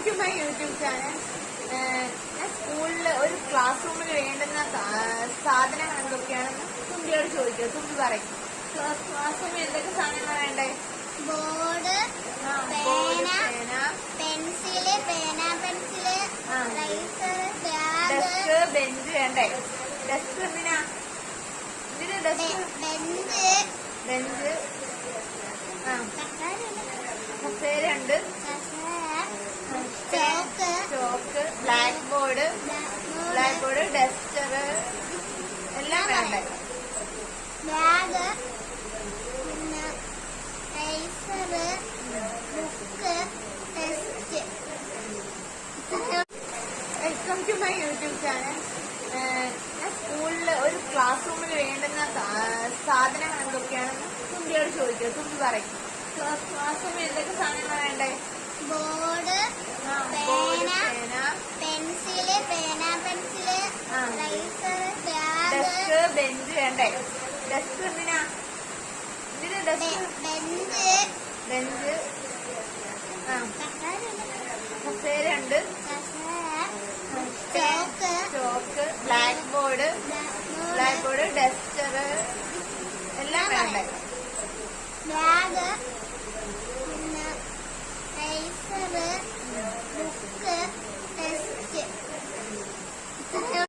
To my YouTube channel. ഞാൻ സ്കൂളിൽ ഒരു ക്ലാസ് റൂമിൽ വേണ്ടുന്ന സാധനങ്ങൾ എന്തൊക്കെയാണെന്ന് തുമ്പിയോട് ചോദിക്കുക. തുമ്പി പറയും ക്ലാസ് റൂമിൽ എന്തൊക്കെ സാധനങ്ങൾ വേണ്ടേ? ബോർഡ്, പേന, pencil, pencil, eraser, desk, bench വേണ്ടേ? ഡെസ്ക് എന്തിനാ? ബെഞ്ച്, കസേരയുണ്ട്, ചോക്ക്, ബ്ലാക്ക് ബോർഡ്, ഡസ്റ്റർ എല്ലാം വേണ്ടേ? ബാഗ്, പിന്നെ eraser, book, test. Welcome to my YouTube channel. ഞാൻ സ്കൂളിൽ ഒരു ക്ലാസ് റൂമിൽ വേണ്ടുന്ന സാധനങ്ങൾ എന്തൊക്കെയാണെന്ന് തുമ്പിയോട് ചോദിക്കുക. തുമ്പി പറയും ക്ലാസ് റൂമിൽ എന്തൊക്കെ സാധനങ്ങൾ വേണ്ടേ? ബോർഡ്, പേന, pencil, pencil, eraser, desk, bench വേണ്ടേ? ഡെസ്ക് എന്തിനാ? ബെഞ്ച്, കസേരയുണ്ട്,